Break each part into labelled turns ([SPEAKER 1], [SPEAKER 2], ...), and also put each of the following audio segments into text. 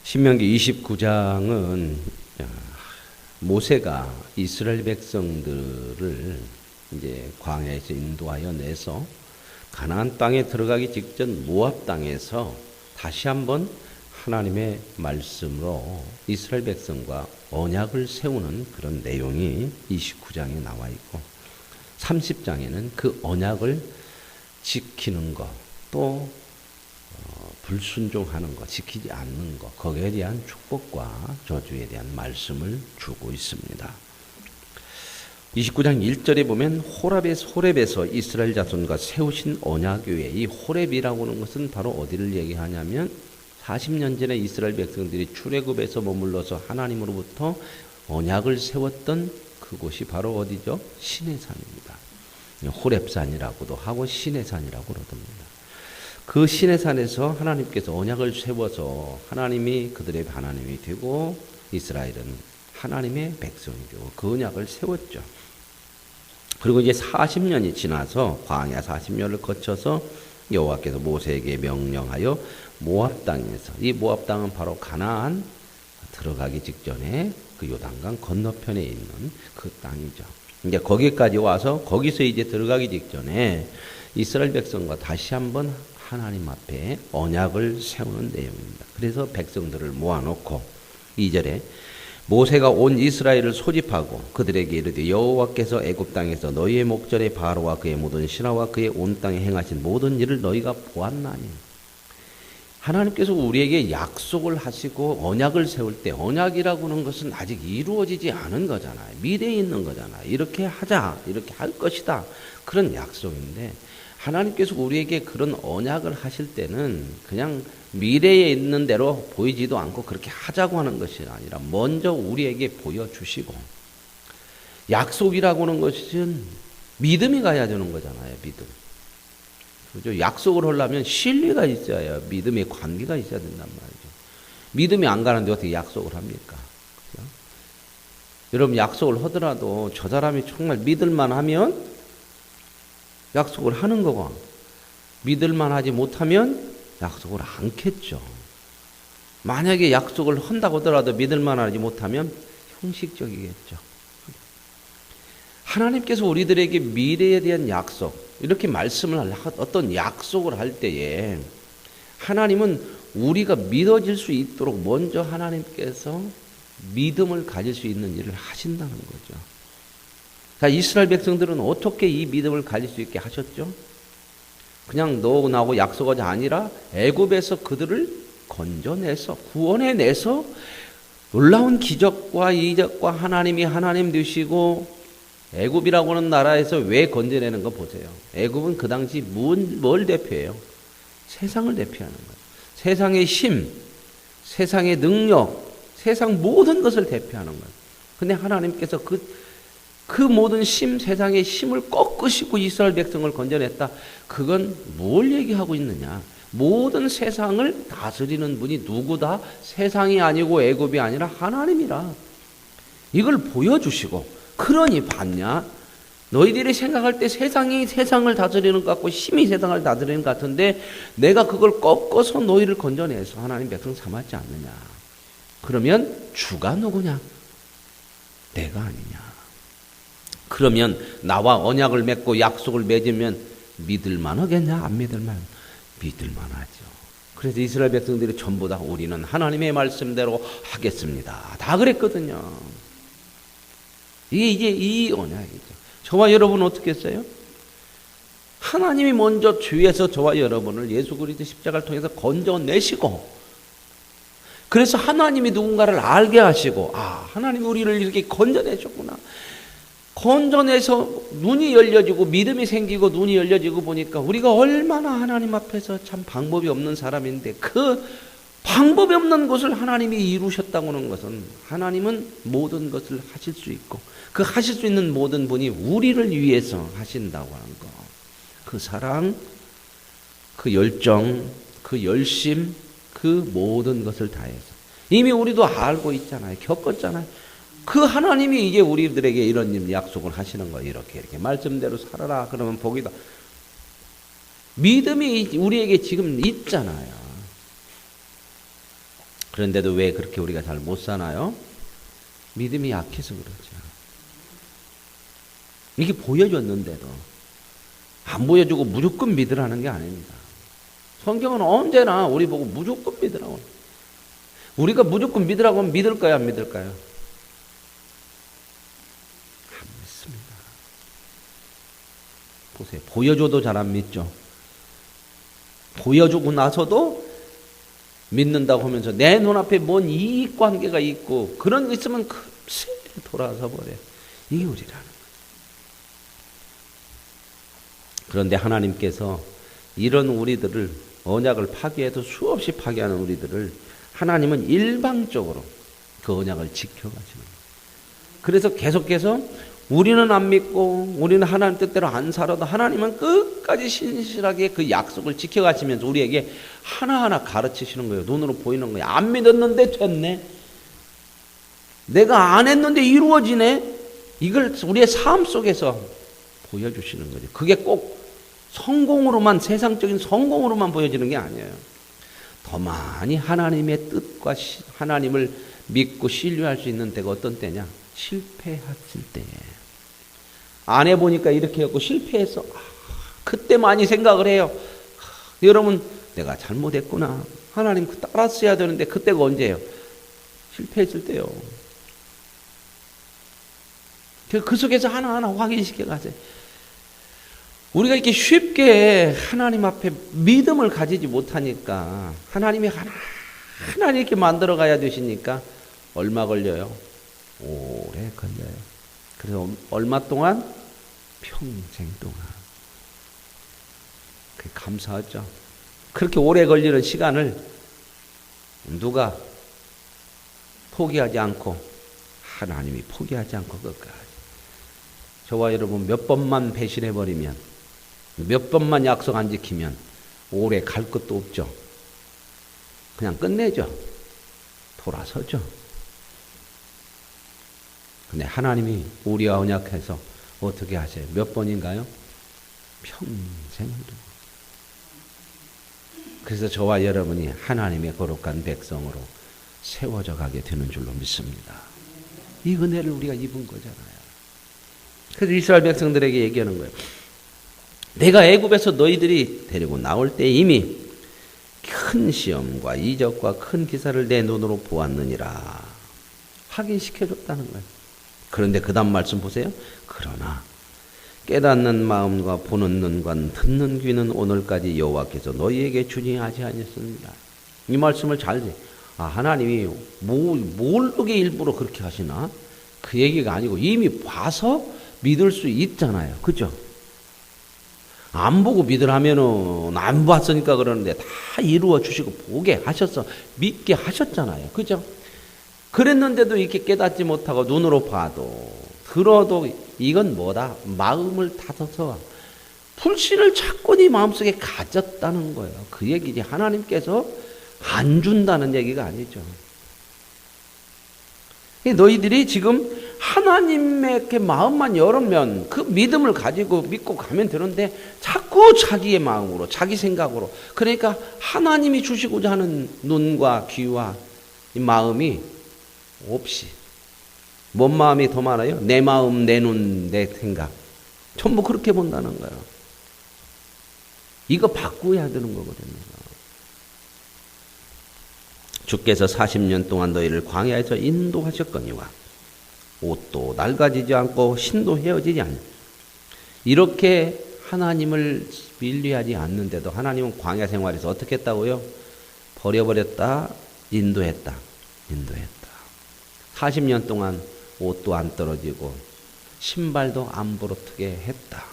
[SPEAKER 1] 신명기 29장은 모세가 이스라엘 백성들을 이제 광야에서 인도하여 내서 가나안 땅에 들어가기 직전 모압 땅에서 다시 한번 하나님의 말씀으로 이스라엘 백성과 언약을 세우는 그런 내용이 29장에 나와 있고 30장에는 그 언약을 지키는 것, 또 불순종하는 것, 지키지 않는 것, 거기에 대한 축복과 저주에 대한 말씀을 주고 있습니다. 29장 1절에 보면 호렙에서 이스라엘 자손과 세우신 언약궤, 이 호렙이라고 하는 것은 바로 어디를 얘기하냐면 40년 전에 이스라엘 백성들이 출애굽에서 머물러서 하나님으로부터 언약을 세웠던 그곳이 바로 어디죠? 시내산입니다. 호렙산이라고도 하고 시내산이라고 그러답니다. 그 시내산에서 하나님께서 언약을 세워서 하나님이 그들의 하나님이 되고 이스라엘은 하나님의 백성이죠. 그 언약을 세웠죠. 그리고 이제 40년이 지나서 광야 40년을 거쳐서 여호와께서 모세에게 명령하여 모압 땅에서, 이 모압 땅은 바로 가나안 들어가기 직전에 그 요단강 건너편에 있는 그 땅이죠. 이제 거기까지 와서 거기서 이제 들어가기 직전에 이스라엘 백성과 다시 한번 하나님 앞에 언약을 세우는 내용입니다. 그래서 백성들을 모아놓고 2절에 모세가 온 이스라엘을 소집하고 그들에게 이르되 여호와께서 애굽 땅에서 너희의 목전에 바로와 그의 모든 신하와 그의 온 땅에 행하신 모든 일을 너희가 보았나니. 하나님께서 우리에게 약속을 하시고 언약을 세울 때, 언약이라고 하는 것은 아직 이루어지지 않은 거잖아요. 미래에 있는 거잖아요. 이렇게 하자, 이렇게 할 것이다, 그런 약속인데 하나님께서 우리에게 그런 언약을 하실 때는 그냥 미래에 있는 대로 보이지도 않고 그렇게 하자고 하는 것이 아니라 먼저 우리에게 보여주시고, 약속이라고 하는 것은 믿음이 가야 되는 거잖아요. 믿음. 그죠? 약속을 하려면 신뢰가 있어야, 믿음의 관계가 있어야 된단 말이죠. 믿음이 안 가는데 어떻게 약속을 합니까? 그죠? 여러분, 약속을 하더라도 저 사람이 정말 믿을만 하면 약속을 하는 거고, 믿을만 하지 못하면 약속을 않겠죠. 만약에 약속을 한다고 하더라도 믿을만 하지 못하면 형식적이겠죠. 하나님께서 우리들에게 미래에 대한 약속, 이렇게 말씀을 어떤 약속을 할 때에 하나님은 우리가 믿어질 수 있도록 먼저 하나님께서 믿음을 가질 수 있는 일을 하신다는 거죠. 자, 이스라엘 백성들은 어떻게 이 믿음을 가질 수 있게 하셨죠? 그냥 너하고 나하고 약속하지 아니라 애굽에서 그들을 건져내서 구원해내서 놀라운 기적과 이적과 하나님이 하나님 되시고, 애굽이라고 하는 나라에서 왜 건져내는 거 보세요. 애굽은 그 당시 뭘 대표해요? 세상을 대표하는 거예요. 세상의 힘, 세상의 능력, 세상 모든 것을 대표하는 거예요. 근데 하나님께서 그 모든 세상의 힘을 꺾으시고 이스라엘 백성을 건져냈다. 그건 뭘 얘기하고 있느냐? 모든 세상을 다스리는 분이 누구다? 세상이 아니고 애굽이 아니라 하나님이라. 이걸 보여주시고, 그러니 봤냐? 너희들이 생각할 때 세상이 세상을 다스리는 것 같고 힘이 세상을 다스리는 것 같은데 내가 그걸 꺾어서 너희를 건져내서 하나님 백성 삼았지 않느냐? 그러면 주가 누구냐? 내가 아니냐? 그러면 나와 언약을 맺고 약속을 맺으면 믿을만 하겠냐? 안 믿을만? 믿을만 하죠. 그래서 이스라엘 백성들이 전부 다 우리는 하나님의 말씀대로 하겠습니다, 다 그랬거든요. 이게 이제 이 언약이죠. 저와 여러분은 어떻게 했어요? 하나님이 먼저 주위에서 저와 여러분을 예수 그리스도 십자가를 통해서 건져내시고, 그래서 하나님이 누군가를 알게 하시고, 아, 하나님이 우리를 이렇게 건져내셨구나. 건져내서 눈이 열려지고 믿음이 생기고 눈이 열려지고 보니까 우리가 얼마나 하나님 앞에서 참 방법이 없는 사람인데, 그 방법이 없는 것을 하나님이 이루셨다고 하는 것은 하나님은 모든 것을 하실 수 있고 그 하실 수 있는 모든 분이 우리를 위해서 하신다고 하는 것. 그 사랑, 그 열정, 그 열심, 그 모든 것을 다해서 이미 우리도 알고 있잖아요. 겪었잖아요. 그 하나님이 이제 우리들에게 이런 약속을 하시는 거예요. 이렇게 말씀대로 살아라. 그러면 복이다. 믿음이 우리에게 지금 있잖아요. 그런데도 왜 그렇게 우리가 잘 못 사나요? 믿음이 약해서 그러죠. 이게 보여줬는데도 안 보여주고 무조건 믿으라는 게 아닙니다. 성경은 언제나 우리 보고 무조건 믿으라고. 우리가 무조건 믿으라고 하면 믿을까요? 안 믿을까요? 안 믿습니다. 보세요. 보여줘도 잘 안 믿죠. 보여주고 나서도 믿는다고 하면서 내 눈앞에 뭔 이익관계가 있고 그런 거 있으면 급히 돌아서 버려요. 이게 우리라는 거예요. 그런데 하나님께서 이런 우리들을 언약을 파괴해도 수없이 파괴하는 우리들을 하나님은 일방적으로 그 언약을 지켜가시는 거예요. 그래서 계속해서 우리는 안 믿고 우리는 하나님 뜻대로 안 살아도 하나님은 끝까지 신실하게 그 약속을 지켜가시면서 우리에게 하나하나 가르치시는 거예요. 눈으로 보이는 거예요. 안 믿었는데 됐네. 내가 안 했는데 이루어지네. 이걸 우리의 삶 속에서 보여주시는 거죠. 그게 꼭 성공으로만, 세상적인 성공으로만 보여지는 게 아니에요. 더 많이 하나님의 뜻과 하나님을 믿고 신뢰할 수 있는 때가 어떤 때냐? 실패했을 때에. 안 해보니까 이렇게 했고 실패해서 그때 많이 생각을 해요. 여러분, 내가 잘못했구나. 하나님 따랐어야 되는데 그때가 언제예요? 실패했을 때요. 그 속에서 하나하나 확인시켜 가세요. 우리가 이렇게 쉽게 하나님 앞에 믿음을 가지지 못하니까 하나님이 하나하나 이렇게 만들어 가야 되시니까 얼마 걸려요? 오래 걸려요. 그래서 얼마 동안? 평생 동안. 그게 감사하죠. 그렇게 오래 걸리는 시간을 누가 포기하지 않고 하나님이 포기하지 않고 끝까지. 저와 여러분 몇 번만 배신해버리면 몇 번만 약속 안 지키면 오래 갈 것도 없죠. 그냥 끝내죠. 돌아서죠. 근데 하나님이 우리와 언약해서 어떻게 하세요? 몇 번인가요? 평생을. 그래서 저와 여러분이 하나님의 거룩한 백성으로 세워져 가게 되는 줄로 믿습니다. 이 은혜를 우리가 입은 거잖아요. 그래서 이스라엘 백성들에게 얘기하는 거예요. 내가 애굽에서 너희들이 데리고 나올 때 이미 큰 시험과 이적과 큰 기사를 내 눈으로 보았느니라. 확인시켜줬다는 거예요. 그런데 그 다음 말씀 보세요. 그러나 깨닫는 마음과 보는 눈과 듣는 귀는 오늘까지 여호와께서 너희에게 주지 아니하셨습니다. 이 말씀을 잘 하나님이 모르게 일부러 그렇게 하시나? 그 얘기가 아니고 이미 봐서 믿을 수 있잖아요. 그죠? 안 보고 믿으라면은 안 봤으니까 그러는데 다 이루어 주시고 보게 하셨어. 믿게 하셨잖아요. 그죠? 그랬는데도 이렇게 깨닫지 못하고 눈으로 봐도 들어도 이건 뭐다? 마음을 닫아서 불신을 자꾸 네 마음속에 가졌다는 거예요. 그 얘기지. 하나님께서 안 준다는 얘기가 아니죠. 너희들이 지금 하나님의 마음만 열으면 그 믿음을 가지고 믿고 가면 되는데 자꾸 자기의 마음으로 자기 생각으로 그러니까 하나님이 주시고자 하는 눈과 귀와 이 마음이 없이 뭔 마음이 더 많아요? 내 마음, 내 눈, 내 생각 전부 그렇게 본다는 거예요. 이거 바꾸어야 되는 거거든요. 주께서 40년 동안 너희를 광야에서 인도하셨거니와 옷도 낡아지지 않고 신도 헤어지지 않는 이렇게 하나님을 밀리하지 않는데도 하나님은 광야 생활에서 어떻게 했다고요? 버려버렸다, 인도했다. 40년 동안 옷도 안 떨어지고 신발도 안 부러뜨게 했다.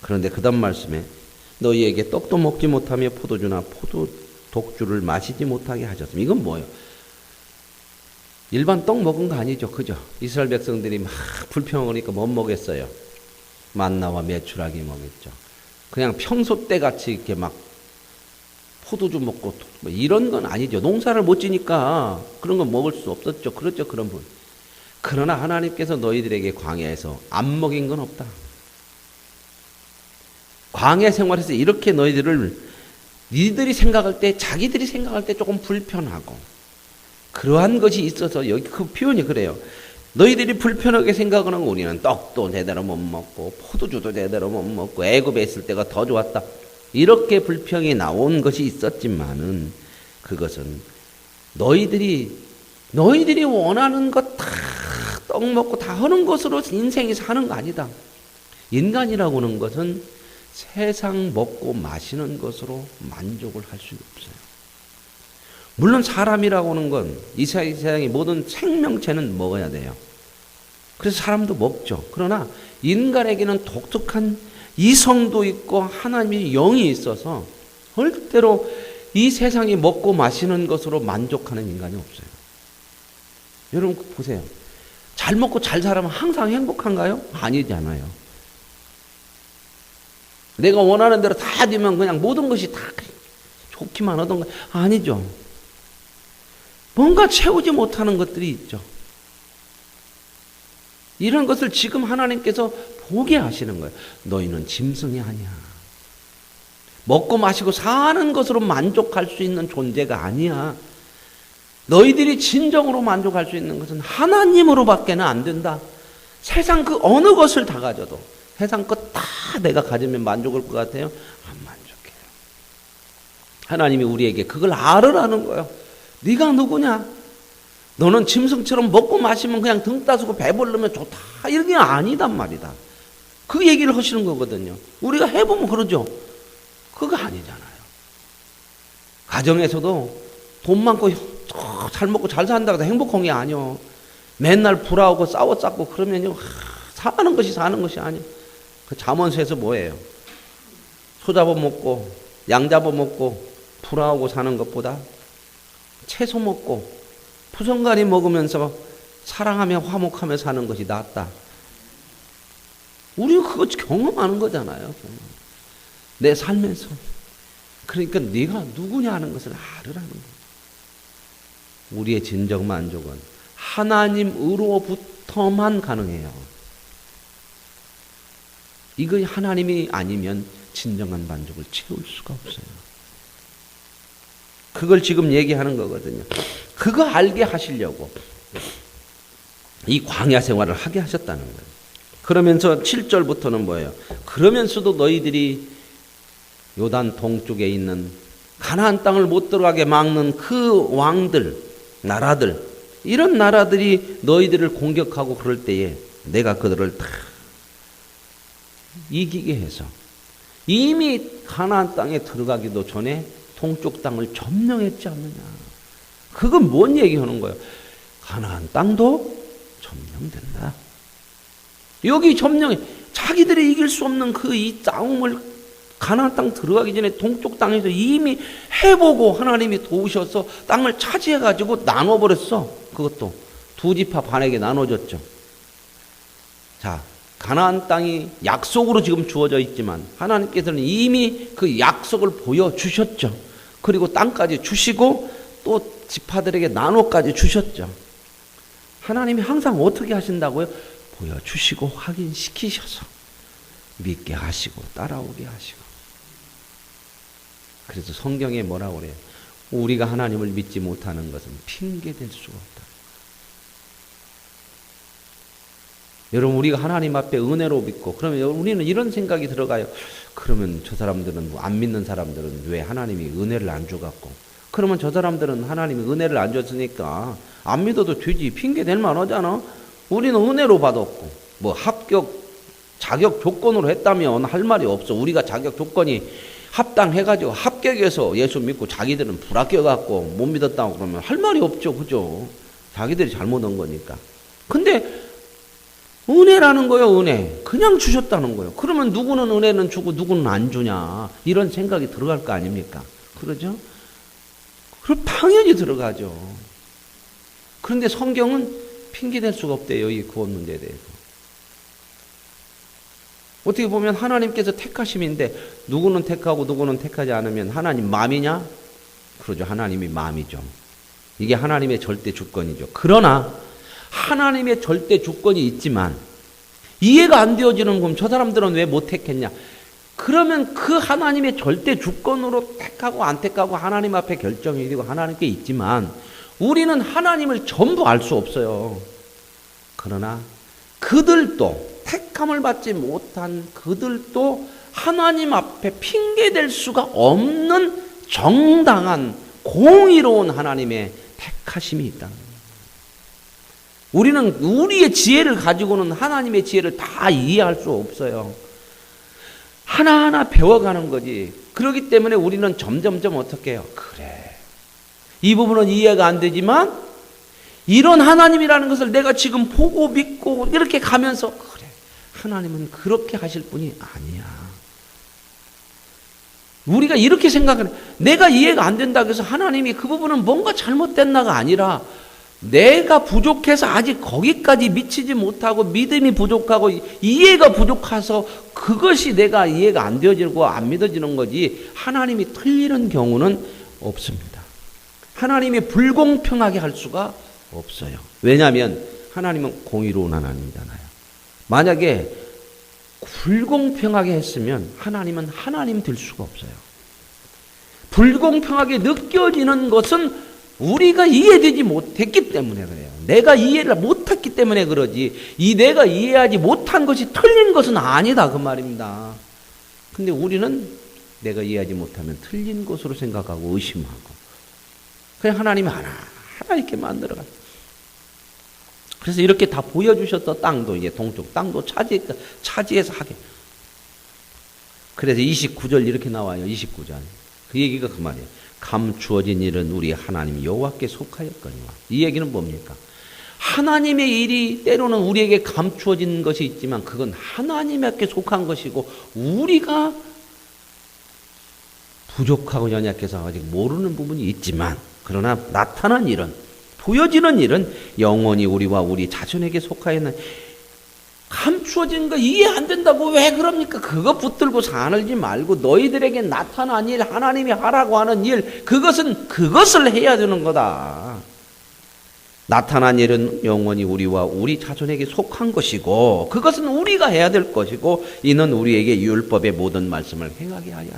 [SPEAKER 1] 그런데 그 다음 말씀에 너희에게 떡도 먹지 못하며 포도주나 포도 독주를 마시지 못하게 하셨습니다. 이건 뭐예요? 일반 떡 먹은 거 아니죠. 그죠? 이스라엘 백성들이 막 불평하니까 못 먹겠어요. 만나와 메추라기 먹겠죠. 그냥 평소 때 같이 이렇게 막 포도주 먹고 뭐 이런 건 아니죠. 농사를 못 지니까 그런 건 먹을 수 없었죠. 그렇죠. 그런 분. 그러나 하나님께서 너희들에게 광야에서 안 먹인 건 없다. 광야 생활에서 이렇게 너희들을 니들이 생각할 때, 자기들이 생각할 때 조금 불편하고 그러한 것이 있어서 여기 그 표현이 그래요. 너희들이 불편하게 생각하는 우리는 떡도 제대로 못 먹고 포도주도 제대로 못 먹고 애굽에 있을 때가 더 좋았다. 이렇게 불평이 나온 것이 있었지만은 그것은 너희들이 원하는 것 다 떡 먹고 다 하는 것으로 인생이 사는 거 아니다. 인간이라고 하는 것은 세상 먹고 마시는 것으로 만족을 할 수 없어요. 물론 사람이라고 하는 건 이 세상의 모든 생명체는 먹어야 돼요. 그래서 사람도 먹죠. 그러나 인간에게는 독특한 이성도 있고 하나님의 영이 있어서 절대로 이 세상이 먹고 마시는 것으로 만족하는 인간이 없어요. 여러분 보세요. 잘 먹고 잘 살면 항상 행복한가요? 아니잖아요. 내가 원하는 대로 다 되면 그냥 모든 것이 다 좋기만 하던 거 아니죠. 뭔가 채우지 못하는 것들이 있죠. 이런 것을 지금 하나님께서 보게 하시는 거예요. 너희는 짐승이 아니야. 먹고 마시고 사는 것으로 만족할 수 있는 존재가 아니야. 너희들이 진정으로 만족할 수 있는 것은 하나님으로밖에는 안 된다. 세상 그 어느 것을 다 가져도 세상 것 다 내가 가지면 만족할 것 같아요? 안 만족해요. 하나님이 우리에게 그걸 알으라는 거예요. 네가 누구냐? 너는 짐승처럼 먹고 마시면 그냥 등 따스고 배부르면 좋다. 이런 게 아니단 말이다. 그 얘기를 하시는 거거든요. 우리가 해보면 그러죠. 그거 아니잖아요. 가정에서도 돈 많고 잘 먹고 잘 산다고 해서 행복한 게 아니요. 맨날 불화하고 싸워 그러면요. 사는 것이 아니에요. 그 잠언서에서 뭐예요? 소 잡아먹고 양 잡아먹고 불화하고 사는 것보다 채소 먹고 부성간이 먹으면서 사랑하며 화목하며 사는 것이 낫다. 우리가 그거 경험하는 거잖아요. 내 삶에서. 그러니까 네가 누구냐 하는 것을 알으라는 거예요. 우리의 진정 만족은 하나님으로부터만 가능해요. 이거 하나님이 아니면 진정한 만족을 채울 수가 없어요. 그걸 지금 얘기하는 거거든요. 그거 알게 하시려고 이 광야 생활을 하게 하셨다는 거예요. 그러면서 7절부터는 뭐예요? 그러면서도 너희들이 요단 동쪽에 있는 가나안 땅을 못 들어가게 막는 그 왕들, 나라들, 이런 나라들이 너희들을 공격하고 그럴 때에 내가 그들을 다 이기게 해서 이미 가나안 땅에 들어가기도 전에 동쪽 땅을 점령했지 않느냐. 그건 뭔 얘기하는 거예요? 가나안 땅도 점령된다. 여기 점령해. 자기들이 이길 수 없는 그 이 싸움을 가나안 땅 들어가기 전에 동쪽 땅에서 이미 해보고 하나님이 도우셔서 땅을 차지해가지고 나눠버렸어. 그것도 두 지파 반에게 나눠졌죠. 자, 가나안 땅이 약속으로 지금 주어져 있지만 하나님께서는 이미 그 약속을 보여주셨죠. 그리고 땅까지 주시고 또 지파들에게 나눠까지 주셨죠. 하나님이 항상 어떻게 하신다고요? 보여주시고 확인시키셔서 믿게 하시고 따라오게 하시고. 그래서 성경에 뭐라고 그래요? 우리가 하나님을 믿지 못하는 것은 핑계될 수가 없다. 여러분, 우리가 하나님 앞에 은혜로 믿고 그러면 우리는 이런 생각이 들어가요. 그러면 저 사람들은, 안 믿는 사람들은 왜 하나님이 은혜를 안 줘갖고, 그러면 저 사람들은 하나님이 은혜를 안 줬으니까 안 믿어도 되지, 핑계 댈 만하잖아. 우리는 은혜로 받았고 뭐 합격 자격 조건으로 했다면 할 말이 없어. 우리가 자격 조건이 합당해가지고 합격해서 예수 믿고 자기들은 불합격해갖고 못 믿었다고 그러면 할 말이 없죠. 그죠? 자기들이 잘못한 거니까. 근데 은혜라는 거예요. 은혜. 그냥 주셨다는 거예요. 그러면 누구는 은혜는 주고 누구는 안 주냐, 이런 생각이 들어갈 거 아닙니까? 그러죠? 그럼 당연히 들어가죠. 그런데 성경은 핑계댈 수가 없대요. 이 구원 문제에 대해서. 어떻게 보면 하나님께서 택하심인데 누구는 택하고 누구는 택하지 않으면 하나님 마음이냐? 그러죠. 하나님이 마음이죠. 이게 하나님의 절대 주권이죠. 그러나 하나님의 절대 주권이 있지만 이해가 안 되어지는, 그럼 저 사람들은 왜 못 택했냐? 그러면 그 하나님의 절대 주권으로 택하고 안 택하고 하나님 앞에 결정이 되고 하나님께 있지만 우리는 하나님을 전부 알 수 없어요. 그러나 그들도 택함을 받지 못한 그들도 하나님 앞에 핑계댈 수가 없는 정당한 공의로운 하나님의 택하심이 있다는 거예요. 우리는 우리의 지혜를 가지고는 하나님의 지혜를 다 이해할 수 없어요. 하나하나 배워가는 거지. 그렇기 때문에 우리는 점점점 어떻게 해요? 그래, 이 부분은 이해가 안 되지만 이런 하나님이라는 것을 내가 지금 보고 믿고 이렇게 가면서 그래, 하나님은 그렇게 하실 분이 아니야. 우리가 이렇게 생각하는, 내가 이해가 안 된다고 해서 하나님이 그 부분은 뭔가 잘못됐나가 아니라 내가 부족해서 아직 거기까지 미치지 못하고 믿음이 부족하고 이해가 부족해서 그것이 내가 이해가 안 되어지고 안 믿어지는 거지 하나님이 틀리는 경우는 없습니다. 하나님이 불공평하게 할 수가 없어요. 왜냐하면 하나님은 공의로운 하나님이잖아요. 만약에 불공평하게 했으면 하나님은 하나님 될 수가 없어요. 불공평하게 느껴지는 것은 우리가 이해되지 못했기 때문에 그래요. 내가 이해를 못했기 때문에 그러지 이 내가 이해하지 못한 것이 틀린 것은 아니다 그 말입니다. 근데 우리는 내가 이해하지 못하면 틀린 것으로 생각하고 의심하고 그냥 하나님이 하나 이렇게 만들어가. 그래서 이렇게 다 보여주셨던 땅도 이제 동쪽 땅도 차지해서 하게. 그래서 29절 이렇게 나와요. 29절 그 얘기가 그 말이에요. 감추어진 일은 우리 하나님 여호와께 속하였거니와. 이 얘기는 뭡니까? 하나님의 일이 때로는 우리에게 감추어진 것이 있지만 그건 하나님께 속한 것이고 우리가 부족하고 연약해서 아직 모르는 부분이 있지만 그러나 나타난 일은 보여지는 일은 영원히 우리와 우리 자손에게 속하였는. 감추어진 거 이해 안 된다고 왜 그럽니까? 그거 붙들고 사늘지 말고 너희들에게 나타난 일, 하나님이 하라고 하는 일, 그것을 해야 되는 거다. 나타난 일은 영원히 우리와 우리 자손에게 속한 것이고 그것은 우리가 해야 될 것이고 이는 우리에게 율법의 모든 말씀을 행하게 하여.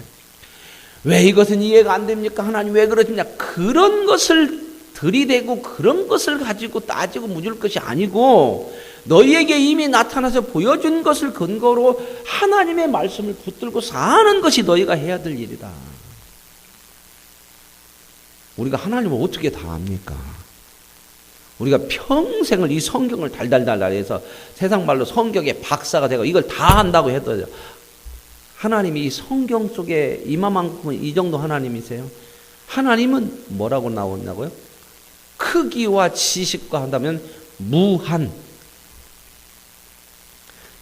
[SPEAKER 1] 왜 이것은 이해가 안 됩니까? 하나님 왜 그러시냐? 그런 것을 들이대고 그런 것을 가지고 따지고 묻을 것이 아니고 너희에게 이미 나타나서 보여준 것을 근거로 하나님의 말씀을 붙들고 사는 것이 너희가 해야 될 일이다. 우리가 하나님을 어떻게 다 압니까? 우리가 평생을 이 성경을 달달달달해서 세상 말로 성경의 박사가 되고 이걸 다 한다고 해도 하나님이 이 성경 속에 이만큼은 이 정도 하나님이세요? 하나님은 뭐라고 나오냐고요? 크기와 지식과 한다면 무한.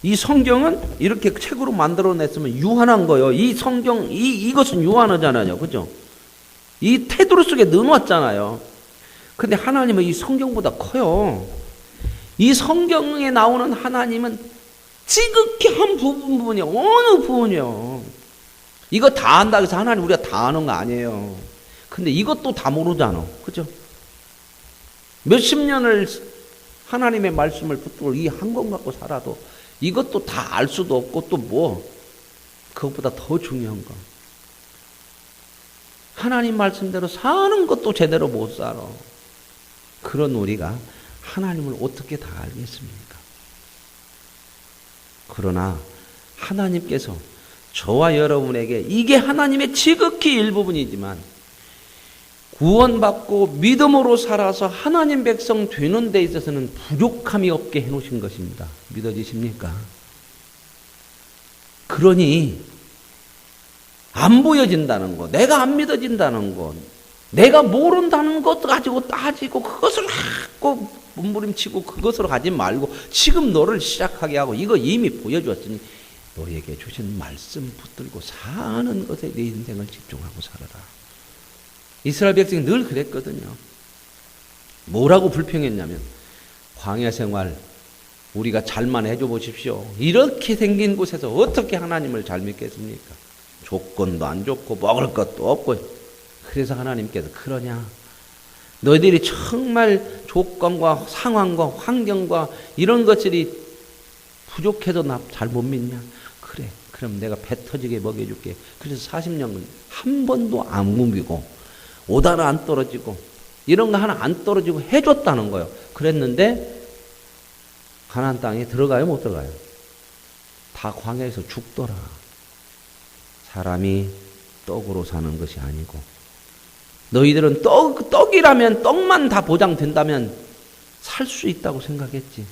[SPEAKER 1] 이 성경은 이렇게 책으로 만들어냈으면 유한한 거예요. 이 성경, 이것은 유한하잖아요. 그죠? 이 테두리 속에 넣어놨잖아요. 근데 하나님은 이 성경보다 커요. 이 성경에 나오는 하나님은 지극히 한 부분이 어느 부분이요. 이거 다 한다고 해서 하나님 우리가 다 아는 거 아니에요. 근데 이것도 다 모르잖아. 그죠? 몇십 년을 하나님의 말씀을 붙들고 이 한 권 갖고 살아도 이것도 다 알 수도 없고 또 그것보다 더 중요한 거. 하나님 말씀대로 사는 것도 제대로 못 살아. 그런 우리가 하나님을 어떻게 다 알겠습니까? 그러나 하나님께서 저와 여러분에게 이게 하나님의 지극히 일부분이지만 구원받고 믿음으로 살아서 하나님 백성 되는 데 있어서는 부족함이 없게 해놓으신 것입니다. 믿어지십니까? 그러니 안 보여진다는 것, 내가 안 믿어진다는 것, 내가 모른다는 것 가지고 따지고 그것을 자꾸 몸부림치고 그것으로 가지 말고 지금 너를 시작하게 하고 이거 이미 보여주었으니 너에게 주신 말씀 붙들고 사는 것에 내 인생을 집중하고 살아라. 이스라엘 백성이 늘 그랬거든요. 뭐라고 불평했냐면 광야 생활 우리가 잘만 해줘 보십시오. 이렇게 생긴 곳에서 어떻게 하나님을 잘 믿겠습니까? 조건도 안 좋고 먹을 것도 없고. 그래서 하나님께서 그러냐? 너희들이 정말 조건과 상황과 환경과 이런 것들이 부족해서 나 잘 못 믿냐? 그래 그럼 내가 배 터지게 먹여줄게. 그래서 40년간 한 번도 안 굶기고 옷 하나 안 떨어지고 이런 거 하나 안 떨어지고 해줬다는 거예요. 그랬는데 가나안 땅에 들어가요, 못 들어가요? 다 광야에서 죽더라. 사람이 떡으로 사는 것이 아니고, 너희들은 떡이라면 떡만 다 보장된다면 살 수 있다고 생각했지.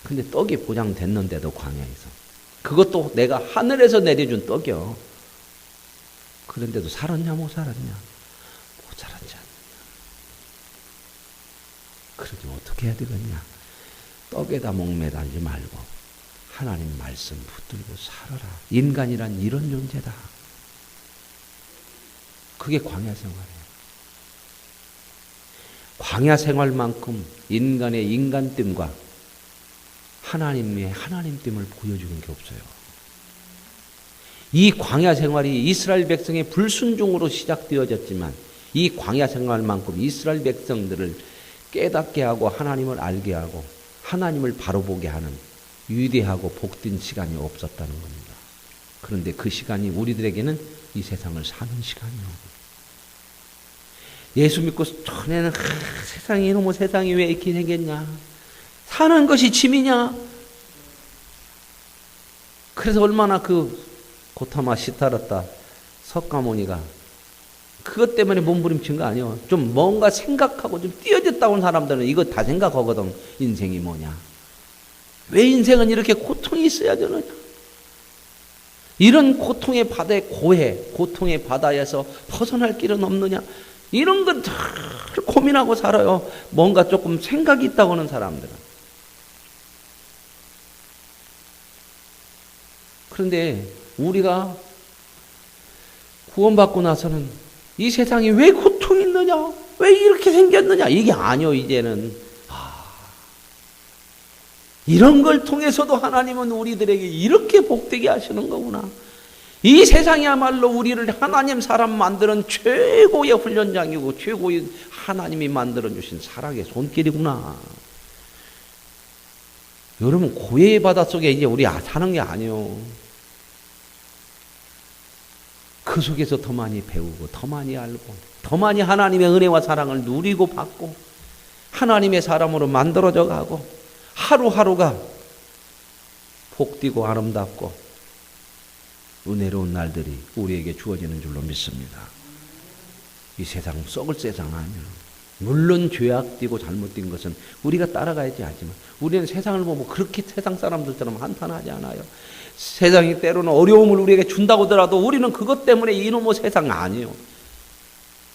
[SPEAKER 1] 근데 떡이 보장됐는데도 광야에서, 그것도 내가 하늘에서 내려준 떡이요. 그런데도 살았냐 못 살았냐? 못 살았지 않느냐. 그러니 어떻게 해야 되겠냐? 떡에다 목매달지 말고 하나님 말씀 붙들고 살아라. 인간이란 이런 존재다. 그게 광야 생활이에요. 광야 생활만큼 인간의 인간됨과 하나님의 하나님됨을 보여주는 게 없어요. 이 광야 생활이 이스라엘 백성의 불순종으로 시작되어졌지만 이 광야 생활만큼 이스라엘 백성들을 깨닫게 하고 하나님을 알게 하고 하나님을 바로 보게 하는 위대하고 복된 시간이 없었다는 겁니다. 그런데 그 시간이 우리들에게는 이 세상을 사는 시간이요. 예수 믿고 전에는 세상이 이놈의 세상이 왜 이렇게 생겼냐? 사는 것이 짐이냐? 그래서 얼마나 그 고타마 시타르타 석가모니가 그것 때문에 몸부림친 거 아니에요. 좀 뭔가 생각하고 좀 띄어졌다 온 사람들은 이거 다 생각하거든. 인생이 뭐냐? 왜 인생은 이렇게 고통이 있어야 되느냐? 이런 고통의 바다에 고통의 바다에서 벗어날 길은 없느냐? 이런 건 잘 고민하고 살아요. 뭔가 조금 생각이 있다고 하는 사람들은. 그런데 우리가 구원받고 나서는 이 세상에 왜 고통이 있느냐? 왜 이렇게 생겼느냐? 이게 아니요, 이제는. 이런 걸 통해서도 하나님은 우리들에게 이렇게 복되게 하시는 거구나. 이 세상이야말로 우리를 하나님 사람 만드는 최고의 훈련장이고 최고의 하나님이 만들어주신 사랑의 손길이구나. 여러분, 고해의 바다 속에 이제 우리 사는 게 아니요. 그 속에서 더 많이 배우고 더 많이 알고 더 많이 하나님의 은혜와 사랑을 누리고 받고 하나님의 사람으로 만들어져 가고 하루하루가 복되고 아름답고 은혜로운 날들이 우리에게 주어지는 줄로 믿습니다. 이 세상 썩을 세상 아니에요. 물론 죄악되고 잘못된 것은 우리가 따라가야지 하지만 우리는 세상을 보고 그렇게 세상 사람들처럼 한탄하지 않아요. 세상이 때로는 어려움을 우리에게 준다고 하더라도 우리는 그것 때문에 이놈의 세상 아니에요.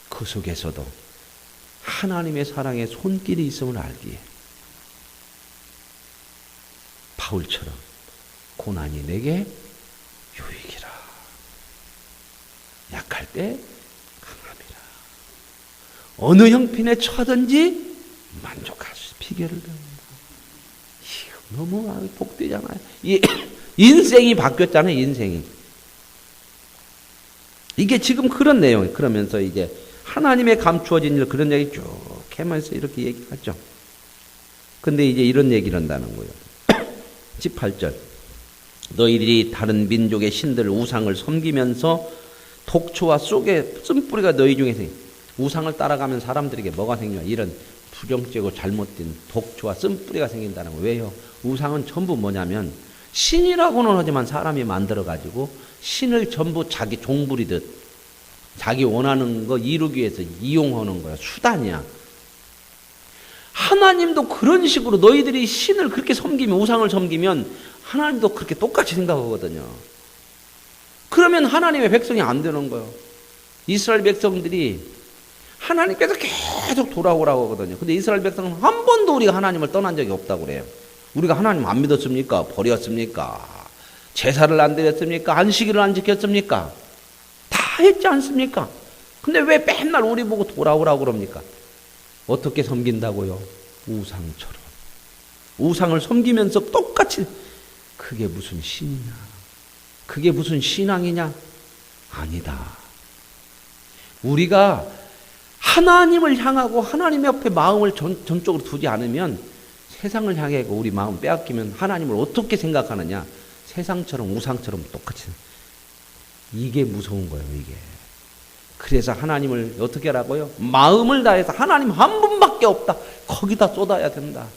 [SPEAKER 1] 그 속에서도 하나님의 사랑의 손길이 있음을 알기에 바울처럼 고난이 내게 유익이라. 약할 때 강함이라. 어느 형편에 처하든지 만족할 수 있는 비결을 배웁니다. 이거 너무 복되잖아요. 인생이 바뀌었잖아요. 인생이. 이게 지금 그런 내용이에요. 그러면서 이제 하나님의 감추어진 일 그런 얘기 쭉 하면서 이렇게 얘기하죠. 근데 이제 이런 얘기를 한다는 거예요. 18절. 너희들이 다른 민족의 신들 우상을 섬기면서 독초와 쑥의 쓴뿌리가 너희 중에서 우상을 따라가면 사람들에게 뭐가 생겨? 이런 부정적이고 잘못된 독초와 쓴뿌리가 생긴다는 거예요. 왜요? 우상은 전부 뭐냐면 신이라고는 하지만 사람이 만들어가지고 신을 전부 자기 종부리듯 자기 원하는 거 이루기 위해서 이용하는 거야. 수단이야. 하나님도 그런 식으로 너희들이 신을 그렇게 섬기면 우상을 섬기면 하나님도 그렇게 똑같이 생각하거든요. 그러면 하나님의 백성이 안 되는 거예요. 이스라엘 백성들이 하나님께서 계속 돌아오라고 하거든요. 근데 이스라엘 백성은 한 번도 우리가 하나님을 떠난 적이 없다고 그래요. 우리가 하나님 안 믿었습니까? 버렸습니까? 제사를 안 드렸습니까? 안식일을 안 지켰습니까? 다 했지 않습니까? 근데 왜 맨날 우리 보고 돌아오라고 그럽니까? 어떻게 섬긴다고요? 우상처럼. 우상을 섬기면서 똑같이. 그게 무슨 신이냐? 그게 무슨 신앙이냐? 아니다. 우리가 하나님을 향하고 하나님 옆에 마음을 전적으로 두지 않으면 세상을 향해 우리 마음 빼앗기면 하나님을 어떻게 생각하느냐? 세상처럼 우상처럼 똑같이. 이게 무서운 거예요, 이게. 그래서 하나님을 어떻게 하라고요? 마음을 다해서 하나님 한 분밖에 없다. 거기다 쏟아야 된다.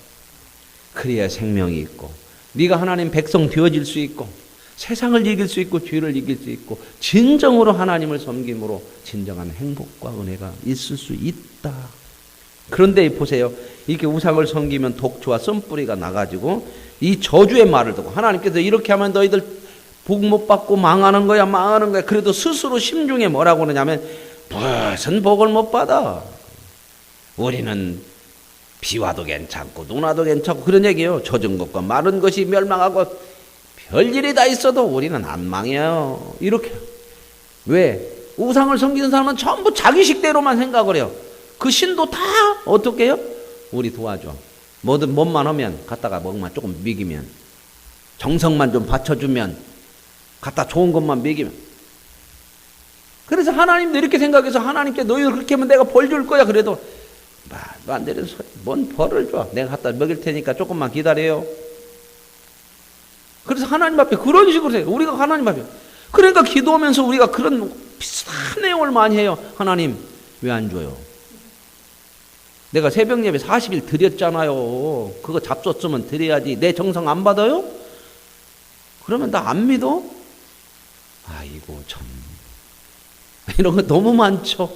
[SPEAKER 1] 그래야 생명이 있고 네가 하나님 백성 되어질 수 있고 세상을 이길 수 있고 죄를 이길 수 있고 진정으로 하나님을 섬김으로 진정한 행복과 은혜가 있을 수 있다. 그런데 보세요. 이렇게 우상을 섬기면 독주와 쓴뿌리가 나가지고 이 저주의 말을 듣고 하나님께서 이렇게 하면 너희들 복 못 받고 망하는 거야, 망하는 거야. 그래도 스스로 심중에 뭐라고 그러냐면 무슨 복을 못 받아. 우리는 비와도 괜찮고 눈 와도 괜찮고 그런 얘기예요. 젖은 것과 마른 것이 멸망하고 별일이 다 있어도 우리는 안 망해요. 이렇게. 왜? 우상을 섬기는 사람은 전부 자기 식대로만 생각을 해요. 그 신도 다 어떻게 해요? 우리 도와줘. 뭐든 뭔만 하면 갖다가 뭐만 조금 먹이면 정성만 좀 받쳐주면 갖다 좋은 것만 먹이면. 그래서 하나님도 이렇게 생각해서 하나님께 너희들 그렇게 하면 내가 벌 줄 거야. 그래도 말도 안 되는 소리. 뭔 벌을 줘. 내가 갖다 먹일 테니까 조금만 기다려요. 그래서 하나님 앞에 그런 식으로 해요. 우리가 하나님 앞에. 그러니까 기도하면서 우리가 그런 비슷한 내용을 많이 해요. 하나님 왜 안 줘요? 내가 새벽 예배 40일 드렸잖아요. 그거 잡섰으면 드려야지. 내 정성 안 받아요? 그러면 나 안 믿어? 아이고 참. 이런 거 너무 많죠.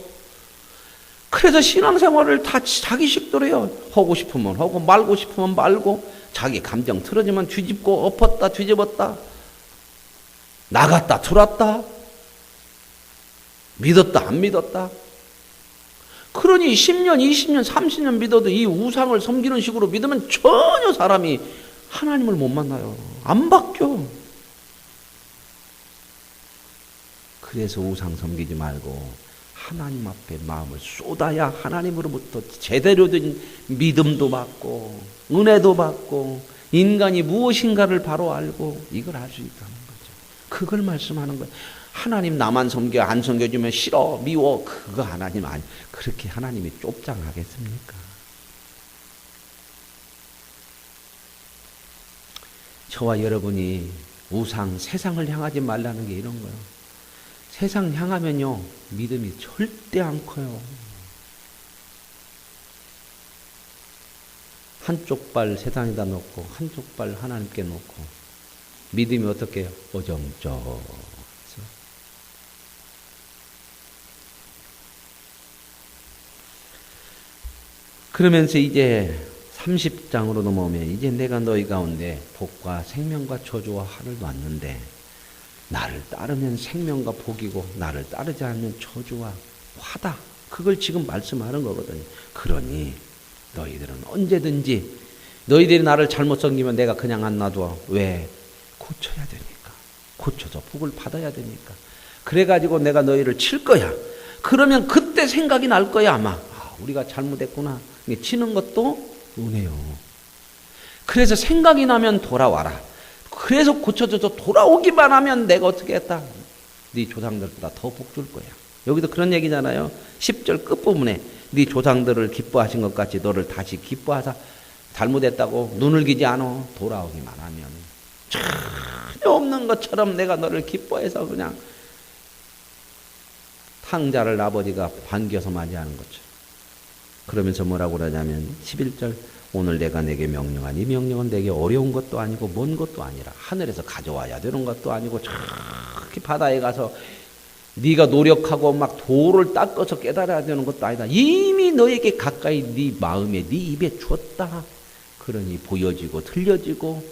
[SPEAKER 1] 그래서 신앙생활을 다 자기 식대로 해요. 하고 싶으면 하고 말고 싶으면 말고 자기 감정 틀어지면 뒤집고 엎었다 뒤집었다 나갔다 들어왔다 믿었다 안 믿었다. 그러니 10년 20년 30년 믿어도 이 우상을 섬기는 식으로 믿으면 전혀 사람이 하나님을 못 만나요. 안 바뀌어. 그래서 우상 섬기지 말고 하나님 앞에 마음을 쏟아야 하나님으로부터 제대로 된 믿음도 받고 은혜도 받고 인간이 무엇인가를 바로 알고 이걸 알 수 있다는 거죠. 그걸 말씀하는 거예요. 하나님 나만 섬겨 안 섬겨주면 싫어 미워 그거 하나님 아니. 그렇게 하나님이 좁장하겠습니까? 저와 여러분이 우상 세상을 향하지 말라는 게 이런 거예요. 세상 향하면요 믿음이 절대 안 커요. 한쪽 발 세상에다 놓고 한쪽 발 하나님께 놓고 믿음이 어떻게 해요? 어정쩡. 그러면서 이제 30장으로 넘어오면 이제 내가 너희 가운데 복과 생명과 저주와 화를 놨는데 나를 따르면 생명과 복이고 나를 따르지 않으면 저주와 화다. 그걸 지금 말씀하는 거거든요. 그러니 너희들은 언제든지 너희들이 나를 잘못 섬기면 내가 그냥 안 놔둬. 왜? 고쳐야 되니까. 고쳐서 복을 받아야 되니까. 그래가지고 내가 너희를 칠 거야. 그러면 그때 생각이 날 거야 아마. 아, 우리가 잘못했구나. 치는 것도 은혜요. 그래서 생각이 나면 돌아와라. 그래서 고쳐져서 돌아오기만 하면 내가 어떻게 했다? 네 조상들보다 더 복 줄 거야. 여기도 그런 얘기잖아요. 10절 끝부분에 네 조상들을 기뻐하신 것 같이 너를 다시 기뻐하사 잘못했다고 눈을 기지 않아 돌아오기만 하면 전혀 없는 것처럼 내가 너를 기뻐해서 그냥 탕자를 아버지가 반겨서 맞이하는 거죠. 그러면서 뭐라고 그러냐면 11절 오늘 내가 내게 명령한 이 명령은 내게 어려운 것도 아니고 먼 것도 아니라 하늘에서 가져와야 되는 것도 아니고 저기 바다에 가서 네가 노력하고 막 돌을 닦아서 깨달아야 되는 것도 아니다. 이미 너에게 가까이 네 마음에 네 입에 주었다. 그러니 보여지고 들려지고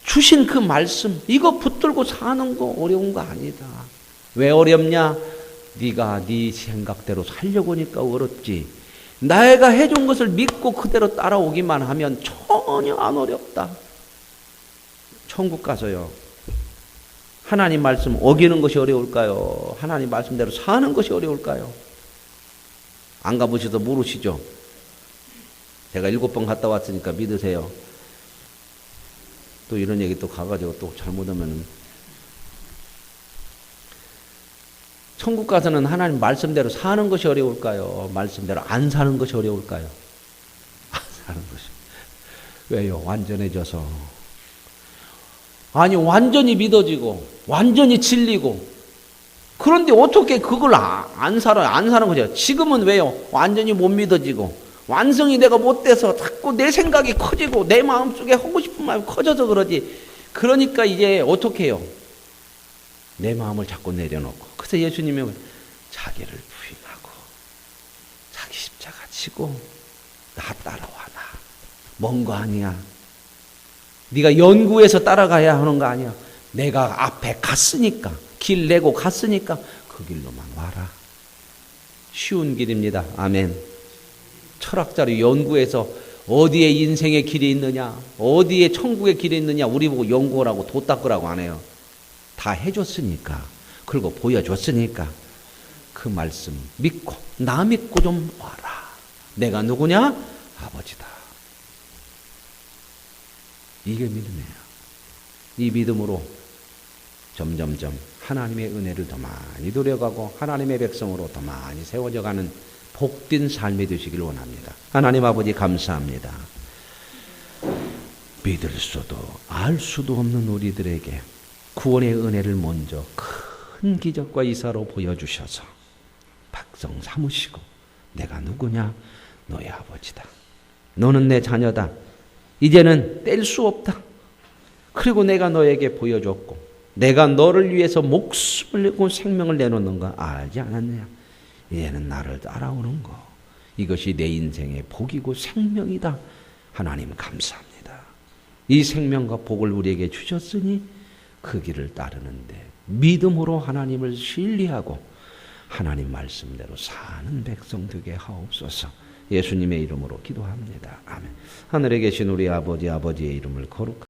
[SPEAKER 1] 주신 그 말씀 이거 붙들고 사는 거 어려운 거 아니다. 왜 어렵냐? 네가 네 생각대로 살려고 하니까 어렵지. 내가 해준 것을 믿고 그대로 따라오기만 하면 전혀 안 어렵다. 천국 가서요. 하나님 말씀 어기는 것이 어려울까요? 하나님 말씀대로 사는 것이 어려울까요? 안 가보셔서 모르시죠? 제가 7번 갔다 왔으니까 믿으세요. 또 이런 얘기 또 가가지고 또 잘못하면 천국 가서는 하나님 말씀대로 사는 것이 어려울까요? 말씀대로 안 사는 것이 어려울까요? 안 사는 것이. 왜요? 완전해져서. 아니 완전히 믿어지고 완전히 진리고 그런데 어떻게 그걸 안 살아요? 안 사는 거죠. 지금은 왜요? 완전히 못 믿어지고 완성이 내가 못 돼서 자꾸 내 생각이 커지고 내 마음속에 하고 싶은 마음이 커져서 그러지. 그러니까 이제 어떻게 해요? 내 마음을 자꾸 내려놓고. 그래서 예수님이 자기를 부인하고 자기 십자가 지고 나 따라와 나. 먼 거 아니야. 네가 연구해서 따라가야 하는 거 아니야. 내가 앞에 갔으니까 길 내고 갔으니까 그 길로만 와라. 쉬운 길입니다. 아멘. 철학자로 연구해서 어디에 인생의 길이 있느냐, 어디에 천국의 길이 있느냐 우리 보고 연구하라고 도 닦으라고 안 해요. 다 해줬으니까, 그리고 보여줬으니까 그 말씀 믿고 나 믿고 좀 와라. 내가 누구냐? 아버지다. 이게 믿음이에요. 이 믿음으로 점점점 하나님의 은혜를 더 많이 누려가고 하나님의 백성으로 더 많이 세워져가는 복된 삶이 되시길 원합니다. 하나님 아버지 감사합니다. 믿을 수도 알 수도 없는 우리들에게 구원의 은혜를 먼저 큰 기적과 이사로 보여주셔서 백성 삼으시고 내가 누구냐? 너의 아버지다. 너는 내 자녀다. 이제는 뗄 수 없다. 그리고 내가 너에게 보여줬고 내가 너를 위해서 목숨을 내고 생명을 내놓는 거 알지 않았느냐? 이제는 나를 따라오는 거. 이것이 내 인생의 복이고 생명이다. 하나님 감사합니다. 이 생명과 복을 우리에게 주셨으니 그 길을 따르는데 믿음으로 하나님을 신뢰하고 하나님 말씀대로 사는 백성 되게 하옵소서. 예수님의 이름으로 기도합니다. 아멘. 하늘에 계신 우리 아버지의 이름을 거룩하게